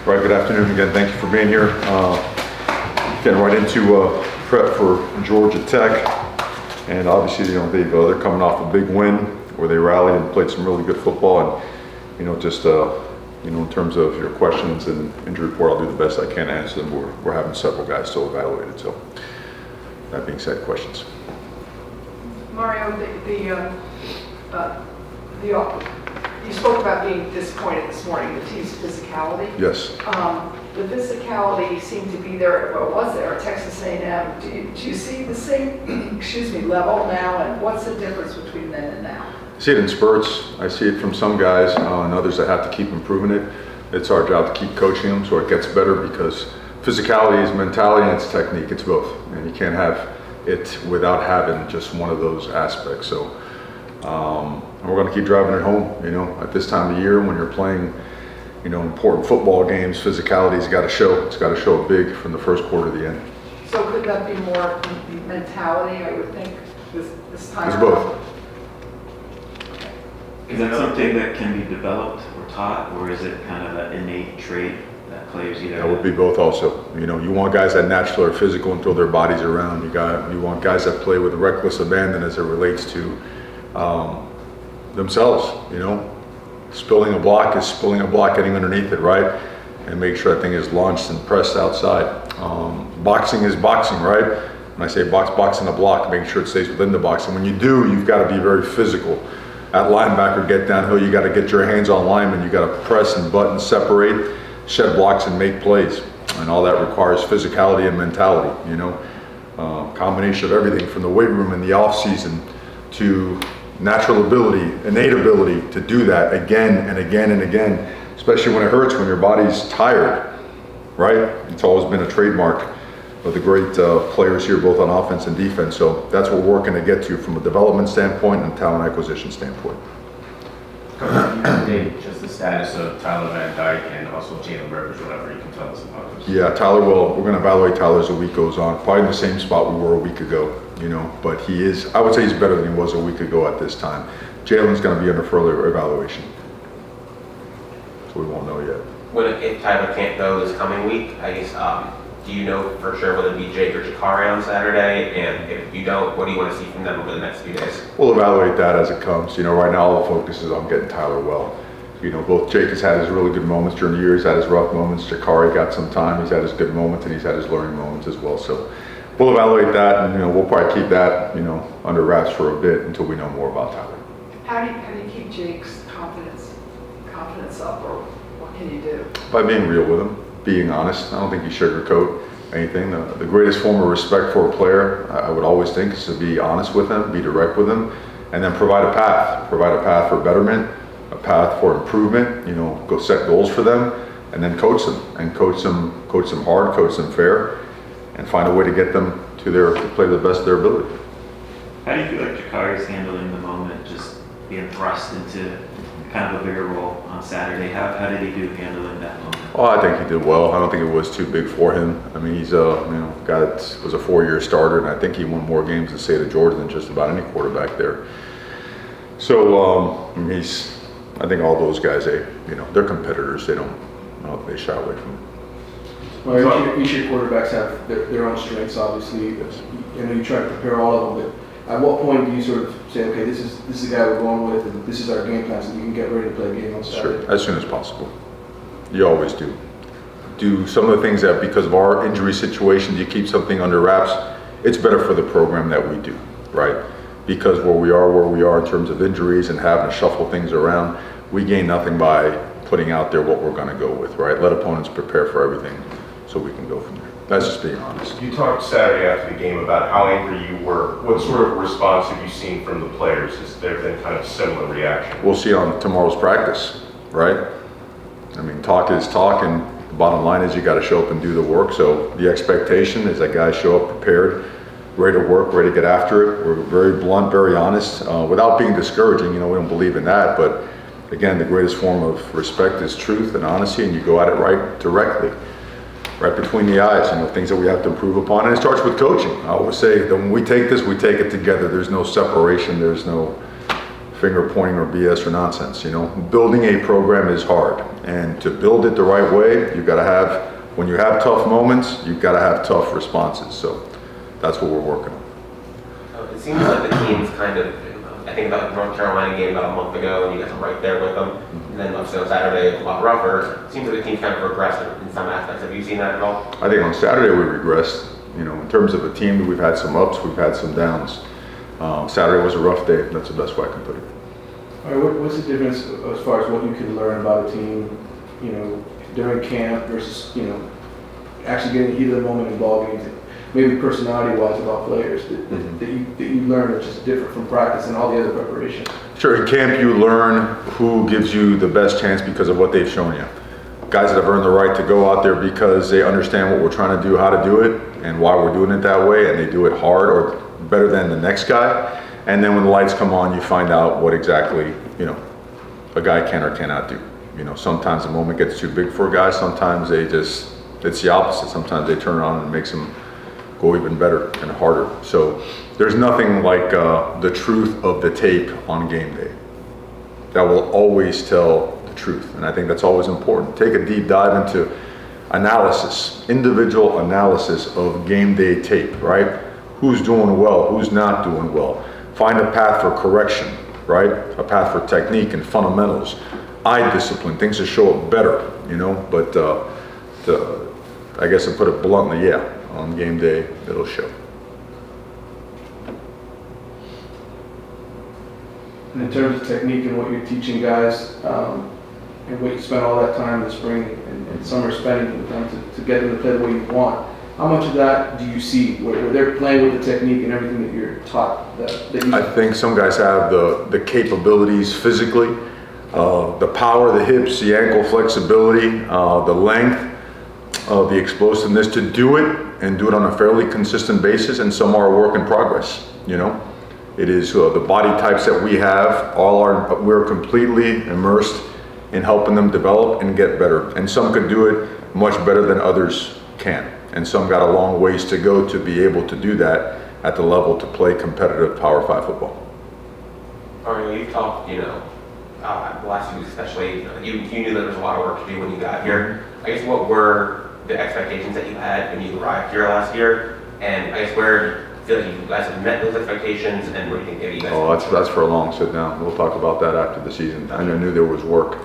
Right, good afternoon again. Thank you for being here. Getting right into prep for Georgia Tech. And obviously, they're coming off a big win where they rallied and played some really good football. And, in terms of your questions and injury report, I'll do the best I can to answer them. We're having several guys still evaluated. So that being said, questions. Mario, you spoke about being disappointed this morning, the team's physicality. Yes. The physicality seemed to be there, was there at Texas A&M. Do you see the same, level now, and what's the difference between then and now? I see it in spurts. I see it from some guys and others that have to keep improving it. It's our job to keep coaching them so it gets better, because physicality is mentality and it's technique. It's both, and you can't have it without having just one of those aspects. So and we're going to keep driving it home. At this time of year when you're playing important football games, physicality's got to show. It's got to show big from the first quarter to the end. So could that be more mentality, I would think, this time? It's both. Is that something that can be developed or taught, or is it kind of an innate trait that players either? That would be both also. You want guys that naturally are physical and throw their bodies around. You want guys that play with reckless abandon as it relates to themselves. Spilling a block is spilling a block, getting underneath it, right? And make sure that thing is launched and pressed outside. Boxing is boxing, right? When I say boxing a block, making sure it stays within the box. And when you do, you've got to be very physical. At linebacker, get downhill, you got to get your hands on linemen, you got to press and butt and separate, shed blocks and make plays. And all that requires physicality and mentality, combination of everything from the weight room in the off season to natural ability, innate ability to do that again and again and again, especially when it hurts, when your body's tired, right? It's always been a trademark of the great players here, both on offense and defense. So that's what we're working to get to from a development standpoint and talent acquisition standpoint. Just the status of Tyler Van Dyke and also Jalen Rivers, whatever you can tell us about this. Yeah, Tyler, we're going to evaluate Tyler as the week goes on. Probably in the same spot we were a week ago, but I would say he's better than he was a week ago at this time. Jalen's going to be under further evaluation. So we won't know yet. If Tyler can't go this coming week, I guess, do you know for sure whether it be Jake or Jakari on Saturday? And if you don't, what do you want to see from them over the next few days? We'll evaluate that as it comes. Right now all the focus is on getting Tyler well. Both Jake has had his really good moments during the year. He's had his rough moments. Jakari got some time. He's had his good moments, and he's had his learning moments as well. So we'll evaluate that, and we'll probably keep that under wraps for a bit until we know more about Tyler. How do you keep Jake's confidence up, or what can you do? By being real with him, being honest. I don't think you sugarcoat anything. The greatest form of respect for a player, I would always think, is to be honest with him, be direct with him, and then provide a path for betterment, a path for improvement. Go set goals for them, and then coach them hard, coach them fair, and find a way to get them to play the best of their ability. How do you feel like Jakari's handling the moment, just being thrust into kind of a bigger role on Saturday? How did he do handling that moment? Oh, I think he did well. I don't think it was too big for him. I mean, he's was a 4-year starter, and I think he won more games in the state of Georgia than just about any quarterback there. So I think all those guys, they're competitors. They shy away from it. Well, each of your quarterbacks have their own strengths, obviously. Yes. You try to prepare all of them, but at what point do you sort of say, okay, this is the guy we're going with, and this is our game plan, so we can get ready to play a game on Saturday? Sure, as soon as possible. You always do. Do some of the things that, because of our injury situations, you keep something under wraps. It's better for the program that we do, right? Because where we are in terms of injuries and having to shuffle things around, we gain nothing by putting out there what we're going to go with, right? Let opponents prepare for everything so we can go from there. That's just being honest. You talked Saturday after the game about how angry you were. What sort of response have you seen from the players? Has there been kind of similar reaction? We'll see on tomorrow's practice, right? I mean, talk is talk, and the bottom line is you got to show up and do the work. So the expectation is that guys show up prepared, ready to work, ready to get after it. We're very blunt, very honest, without being discouraging. We don't believe in that. But again, the greatest form of respect is truth and honesty, and you go at it right directly. Right between the eyes, things that we have to improve upon. And it starts with coaching. I always say that when we take this, we take it together. There's no separation. There's no finger pointing or BS or nonsense. Building a program is hard, and to build it the right way, you've got to have, when you have tough moments, you've got to have tough responses. So that's what we're working on. It seems like the team's kind of, I think about the North Carolina game about a month ago, and you guys are right there with them. And then obviously on Saturday, a lot rougher. It seems like the team's kind of regressed in some aspects. Have you seen that at all? I think on Saturday we regressed. In terms of a team, we've had some ups, we've had some downs. Saturday was a rough day. That's the best way I can put it. All right, what's the difference as far as what you can learn about a team, during camp versus, actually getting heat of the moment in ball games, maybe personality-wise about players that you learn that's just different from practice and all the other preparation? Sure, in camp you learn who gives you the best chance because of what they've shown you. Guys that have earned the right to go out there because they understand what we're trying to do, how to do it, and why we're doing it that way, and they do it hard or better than the next guy. And then when the lights come on, you find out what exactly, a guy can or cannot do. Sometimes the moment gets too big for a guy, sometimes it's the opposite. Sometimes they turn on and makes them go even better and harder. So there's nothing like the truth of the tape on game day. That will always tell the truth, and I think that's always important. Take a deep dive into analysis, individual analysis of game day tape, right? Who's doing well, who's not doing well. Find a path for correction, right? A path for technique and fundamentals. Eye discipline, things that show up better, but I guess to put it bluntly, yeah, on game day, it'll show. And in terms of technique and what you're teaching guys, and what you spent all that time in the spring and summer spending with them to get them to play the way you want, how much of that do you see where they're playing with the technique and everything that you're taught? I think some guys have the capabilities physically, the power, the hips, the ankle flexibility, the length, the explosiveness to do it and do it on a fairly consistent basis, and some are a work in progress. It is the body types that we have, we're completely immersed in helping them develop and get better. And some could do it much better than others can. And some got a long ways to go to be able to do that at the level to play competitive Power 5 football. Mario, you've talked, the last few weeks especially, you knew that there was a lot of work to do when you got here. I guess what were the expectations that you had when you arrived here last year? And I guess where do you feel like you guys have met those expectations, and what do you think maybe you guys... Oh, that's for a long sit down. We'll talk about that after the season. I knew there was work.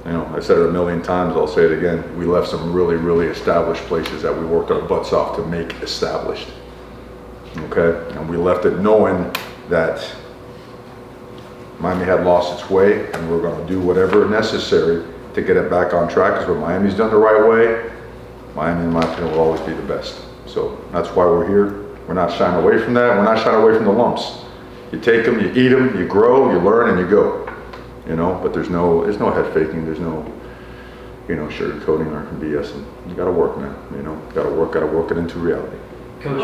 I said it a million times, I'll say it again. We left some really, really established places that we worked our butts off to make established. Okay? And we left it knowing that Miami had lost its way, and we're going to do whatever necessary to get it back on track, because what Miami's done the right way, Miami, in my opinion, will always be the best. So that's why we're here. We're not shying away from that. We're not shying away from the lumps. You take them, you eat them, you grow, you learn, and you go. But there's no head faking, there's no, sugarcoating or BS. You got to work, man. Got to work it into reality. Coach,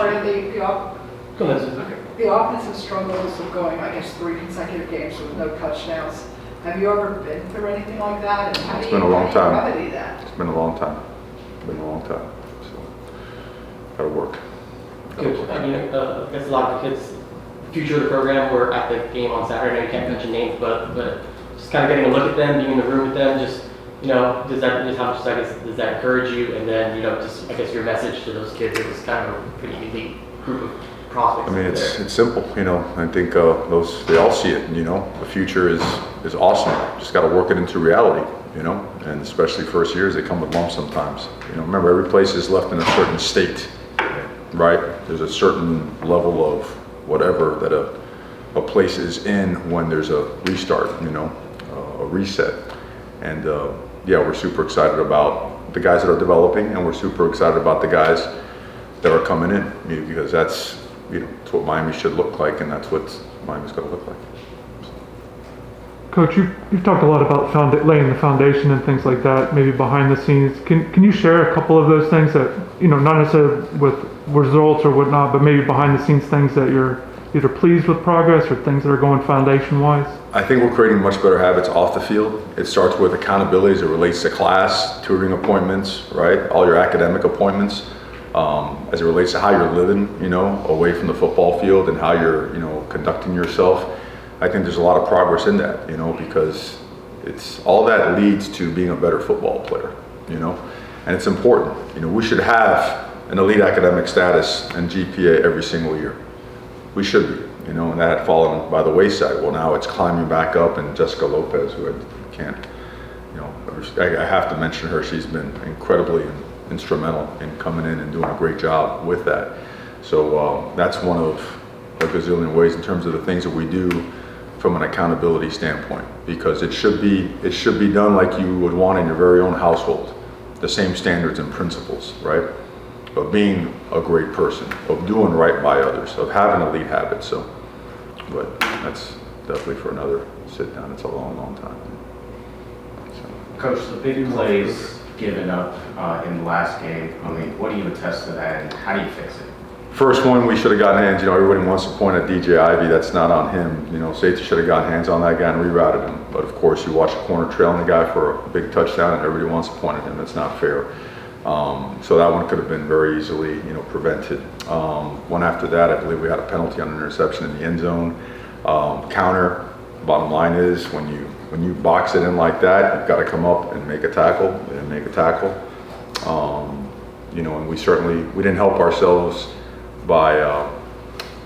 Go ahead, Susan. the offensive struggles of going, I guess, 3 consecutive games with no touchdowns. Have you ever been through anything like that? And how It's do you been a long time. remedy that? It's been a long time. So, got to work. Coach, I guess a lot of the kids, future of the program, were at the game on Saturday. I can't mention names, but just kind of getting a look at them, being in the room with them, just does that encourage you? And then just I guess your message to those kids. It was kind of a pretty elite group of prospects. I mean, it's simple. I think they all see it. The future is awesome. Just got to work it into reality. And especially first years, they come with lumps sometimes. Remember, every place is left in a certain state, right? There's a certain level of whatever that a place is in when there's a restart, a reset. And we're super excited about the guys that are developing, and we're super excited about the guys that are coming in, because that's it's what Miami should look like, and that's what Miami's going to look like. Coach, you've talked a lot about laying the foundation and things like that, maybe behind the scenes. Can you share a couple of those things that, not necessarily with results or whatnot, but maybe behind the scenes things that you're either pleased with progress or things that are going foundation-wise? I think we're creating much better habits off the field. It starts with accountability as it relates to class, tutoring appointments, right? All your academic appointments, as it relates to how you're living, away from the football field, and how you're, conducting yourself. I think there's a lot of progress in that, because it's all that leads to being a better football player, and it's important. We should have an elite academic status and GPA every single year. We should be, and that had fallen by the wayside. Well, now it's climbing back up, and Jessica Lopez, who I can't, I have to mention her. She's been incredibly instrumental in coming in and doing a great job with that. So that's one of a gazillion ways in terms of the things that we do from an accountability standpoint, because it should be done like you would want in your very own household. The same standards and principles, right? Of being a great person, of doing right by others, of having elite habits. So, but that's definitely for another sit down. It's a long, long time. So. Coach, the big plays given up in the last game, I mean, what do you attest to that, and how do you fix it? First one, we should have gotten hands. Everybody wants to point at DJ Ivy. That's not on him. Safety should have gotten hands on that guy and rerouted him. But of course, you watch a corner trailing the guy for a big touchdown, and everybody wants to point at him. That's not fair. So that one could have been very easily, prevented. One after that, I believe we had a penalty on an interception in the end zone. Counter. Bottom line is, when you box it in like that, you've got to come up and make a tackle. And we didn't help ourselves by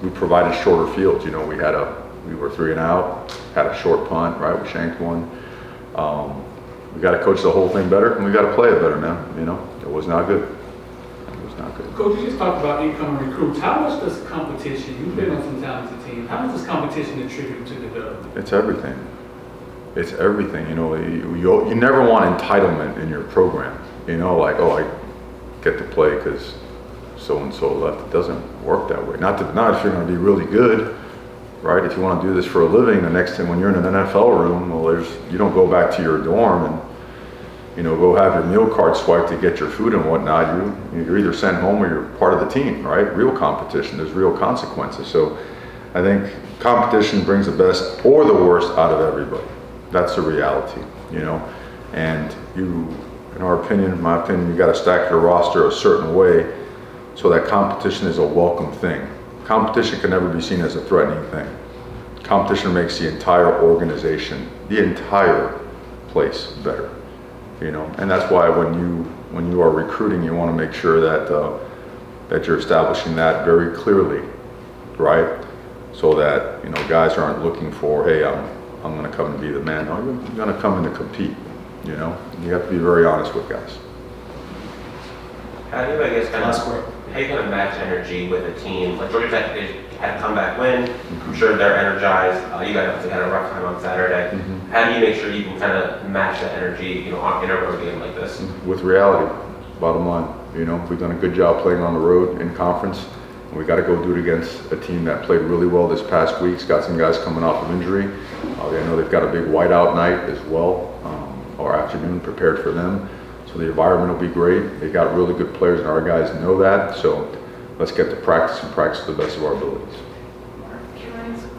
we provided shorter fields. We were 3 and out, had a short punt, right? We shanked one. We got to coach the whole thing better, and we got to play it better, man. It was not good. Coach, you just talked about incoming recruits. How much does competition, you've been on some talented teams, how much does competition contribute to development? It's everything. It's everything. You never want entitlement in your program. Like, oh, I get to play because so-and-so left. It doesn't work that way. Not if you're going to be really good, right? If you want to do this for a living, the next time when you're in an NFL room, you don't go back to your dorm and go have your meal card swiped to get your food and whatnot. You're either sent home or you're part of the team, right? Real competition. There's real consequences. So I think competition brings the best or the worst out of everybody. That's the reality, And in my opinion, you got to stack your roster a certain way so that competition is a welcome thing. Competition can never be seen as a threatening thing. Competition makes the entire organization, the entire place better. And that's why when you are recruiting, you want to make sure that you're establishing that very clearly, right? So that guys aren't looking for, hey, I'm going to come and be the man. No, you're going to come in to compete. You have to be very honest with guys. How do you, how you kind of match energy with a team? Like Georgia Tech had a comeback win. I'm sure they're energized. You guys obviously had a rough time on Saturday. How do you make sure you can kind of match that energy, in a road game like this? With reality, bottom line. We've done a good job playing on the road in conference. We got to go do it against a team that played really well this past week. It's got some guys coming off of injury. I know they've got a big whiteout night as well, or afternoon prepared for them. So the environment will be great. They got really good players, and our guys know that. So let's get to practice and practice to the best of our abilities.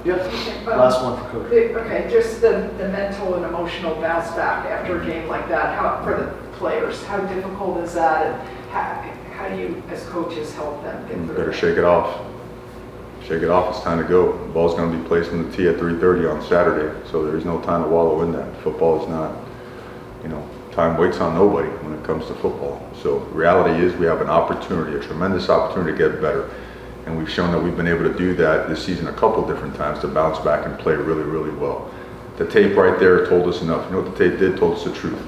Yep. Last one for Coach. Okay, just the mental and emotional bounce back after a game like that. For the players, how difficult is that, and how do you, as coaches, help them get through? Better shake it off. Shake it off. It's time to go. The ball's going to be placed on the tee at 3:30 on Saturday, so there's no time to wallow in that. Football is not, time waits on nobody when it comes to football. So the reality is we have an opportunity, a tremendous opportunity to get better. And we've shown that we've been able to do that this season a couple different times to bounce back and play really, really well. The tape right there told us enough. You know what the tape did? Told us the truth.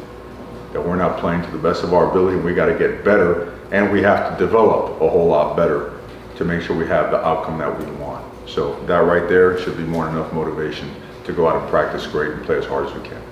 That we're not playing to the best of our ability, and we got to get better, and we have to develop a whole lot better to make sure we have the outcome that we want. So that right there should be more than enough motivation to go out and practice great and play as hard as we can.